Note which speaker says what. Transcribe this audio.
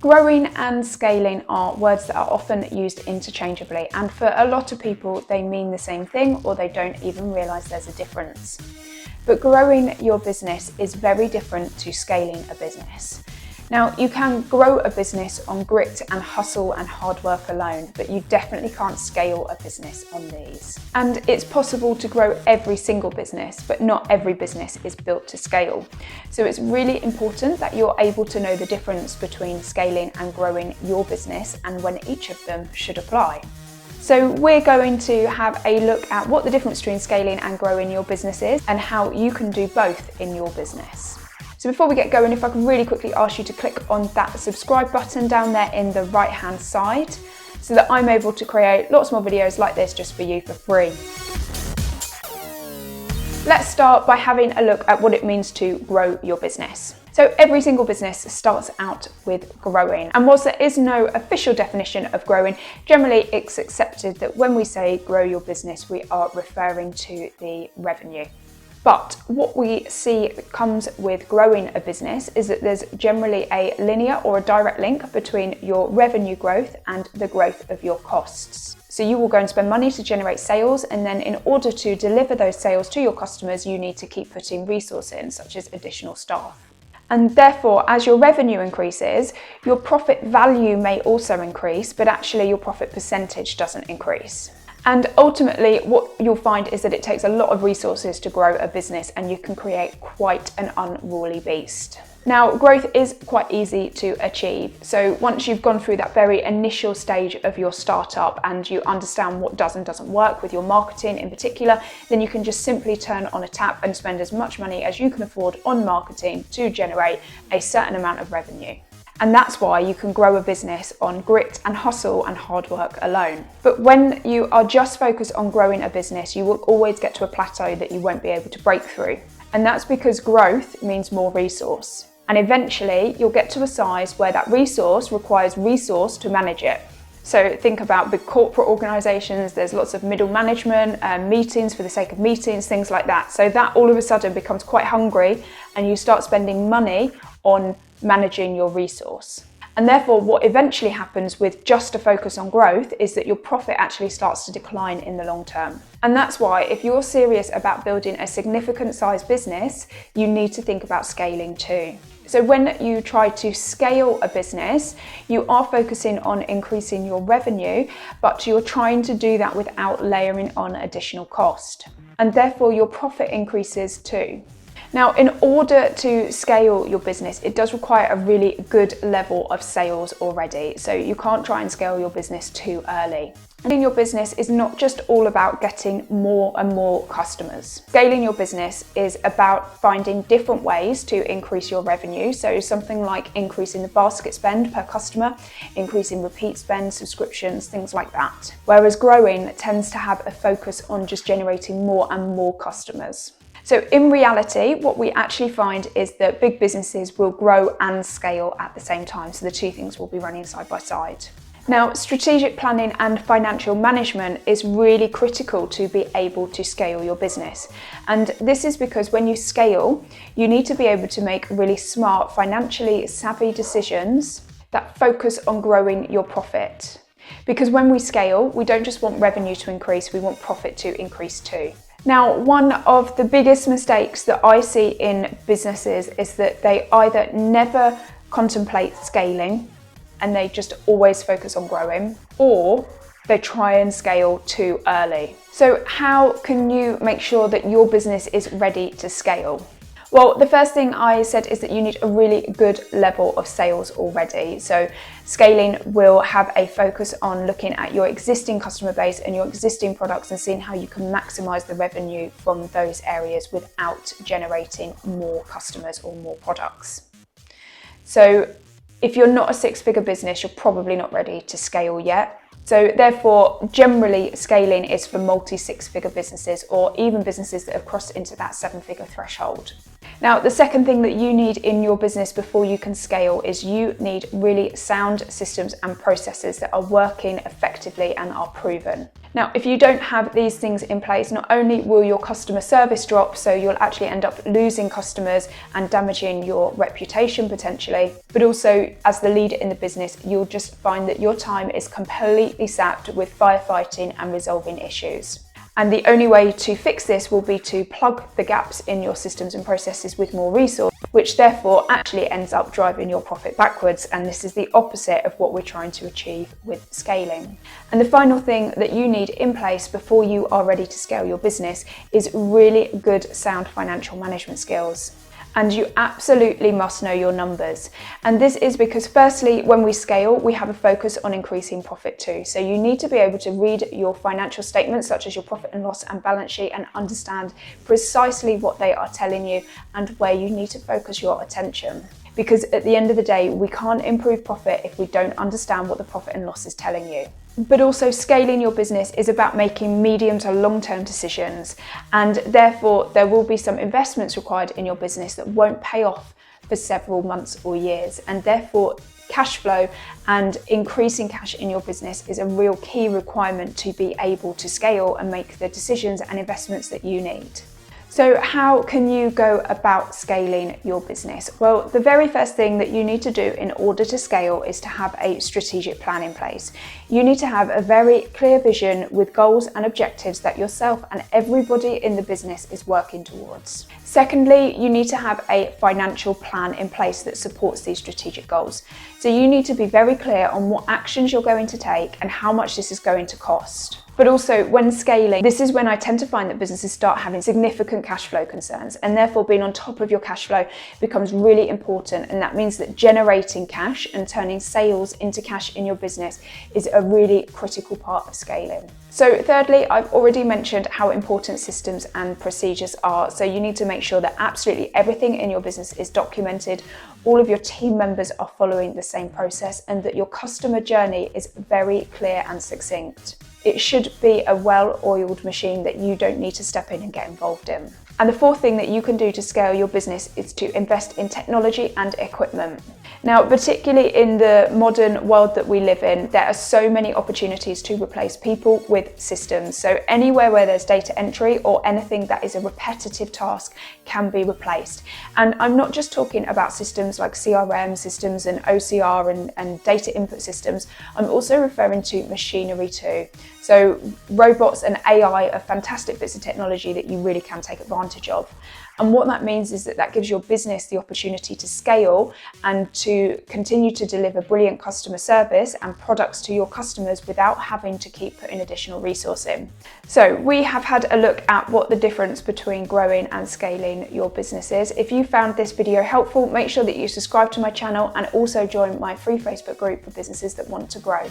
Speaker 1: Growing and scaling are words that are often used interchangeably, and for a lot of people they mean the same thing or they don't even realise there's a difference. But growing your business is very different to scaling a business. Now, you can grow a business on grit and hustle and hard work alone, but you definitely can't scale a business on these. And it's possible to grow every single business, but not every business is built to scale. So it's really important that you're able to know the difference between scaling and growing your business and when each of them should apply. So we're going to have a look at what the difference between scaling and growing your business is and how you can do both in your business. So before we get going, if I could really quickly ask you to click on that subscribe button down there in the right hand side so that I'm able to create lots more videos like this just for you for free. Let's start by having a look at what it means to grow your business. So every single business starts out with growing, and whilst there is no official definition of growing, generally it's accepted that when we say grow your business, we are referring to the revenue. But what we see comes with growing a business is that there's generally a linear or a direct link between your revenue growth and the growth of your costs. So you will go and spend money to generate sales, and then in order to deliver those sales to your customers, you need to keep putting resource in, such as additional staff. And therefore, as your revenue increases, your profit value may also increase, but actually your profit percentage doesn't increase. And ultimately, what you'll find is that it takes a lot of resources to grow a business, and you can create quite an unruly beast. Now, growth is quite easy to achieve. So once you've gone through that very initial stage of your startup and you understand what does and doesn't work with your marketing in particular, then you can just simply turn on a tap and spend as much money as you can afford on marketing to generate a certain amount of revenue. And that's why you can grow a business on grit and hustle and hard work alone. But when you are just focused on growing a business, you will always get to a plateau that you won't be able to break through. And that's because growth means more resource. And eventually you'll get to a size where that resource requires resource to manage it. So think about big corporate organisations, there's lots of middle management, meetings for the sake of meetings, things like that. So that all of a sudden becomes quite hungry, and you start spending money on managing your resource. And therefore what eventually happens with just a focus on growth is that your profit actually starts to decline in the long term. And that's why if you're serious about building a significant size business, you need to think about scaling too. So when you try to scale a business, you are focusing on increasing your revenue, but you're trying to do that without layering on additional cost. And therefore your profit increases too. Now, in order to scale your business, it does require a really good level of sales already. So you can't try and scale your business too early. Scaling your business is not just all about getting more and more customers. Scaling your business is about finding different ways to increase your revenue. So something like increasing the basket spend per customer, increasing repeat spend, subscriptions, things like that. Whereas growing tends to have a focus on just generating more and more customers. So in reality, what we actually find is that big businesses will grow and scale at the same time. So the two things will be running side by side. Now, strategic planning and financial management is really critical to be able to scale your business. And this is because when you scale, you need to be able to make really smart, financially savvy decisions that focus on growing your profit. Because when we scale, we don't just want revenue to increase, we want profit to increase too. Now, one of the biggest mistakes that I see in businesses is that they either never contemplate scaling and they just always focus on growing, or they try and scale too early. So how can you make sure that your business is ready to scale? Well, the first thing I said is that you need a really good level of sales already. So scaling will have a focus on looking at your existing customer base and your existing products and seeing how you can maximize the revenue from those areas without generating more customers or more products. So if you're not a six-figure business, you're probably not ready to scale yet. So therefore, generally scaling is for multi-six-figure businesses or even businesses that have crossed into that seven-figure threshold. Now, the second thing that you need in your business before you can scale is you need really sound systems and processes that are working effectively and are proven. Now, if you don't have these things in place, not only will your customer service drop, so you'll actually end up losing customers and damaging your reputation potentially, but also as the leader in the business, you'll just find that your time is completely sapped with firefighting and resolving issues. And the only way to fix this will be to plug the gaps in your systems and processes with more resource, which therefore actually ends up driving your profit backwards. And this is the opposite of what we're trying to achieve with scaling. And the final thing that you need in place before you are ready to scale your business is really good, sound financial management skills. And you absolutely must know your numbers. And this is because firstly, when we scale, we have a focus on increasing profit too. So you need to be able to read your financial statements, such as your profit and loss and balance sheet, and understand precisely what they are telling you and where you need to focus your attention. Because at the end of the day, we can't improve profit if we don't understand what the profit and loss is telling you. But also, scaling your business is about making medium to long-term decisions, and therefore there will be some investments required in your business that won't pay off for several months or years, and therefore cash flow and increasing cash in your business is a real key requirement to be able to scale and make the decisions and investments that you need. So how can you go about scaling your business? Well, the very first thing that you need to do in order to scale is to have a strategic plan in place. You need to have a very clear vision with goals and objectives that yourself and everybody in the business is working towards. Secondly, you need to have a financial plan in place that supports these strategic goals. So you need to be very clear on what actions you're going to take and how much this is going to cost. But also, when scaling, this is when I tend to find that businesses start having significant cash flow concerns, and therefore being on top of your cash flow becomes really important. And that means that generating cash and turning sales into cash in your business is a really critical part of scaling. So thirdly, I've already mentioned how important systems and procedures are. So you need to make sure that absolutely everything in your business is documented, all of your team members are following the same process, and that your customer journey is very clear and succinct. It should be a well-oiled machine that you don't need to step in and get involved in. And the fourth thing that you can do to scale your business is to invest in technology and equipment. Now, particularly in the modern world that we live in, there are so many opportunities to replace people with systems. So anywhere where there's data entry or anything that is a repetitive task can be replaced. And I'm not just talking about systems like CRM systems and OCR and data input systems. I'm also referring to machinery too. So robots and AI are fantastic bits of technology that you really can take advantage of. And what that means is that that gives your business the opportunity to scale and to continue to deliver brilliant customer service and products to your customers without having to keep putting additional resource in. So we have had a look at what the difference between growing and scaling your business is. If you found this video helpful, make sure that you subscribe to my channel and also join my free Facebook group for businesses that want to grow.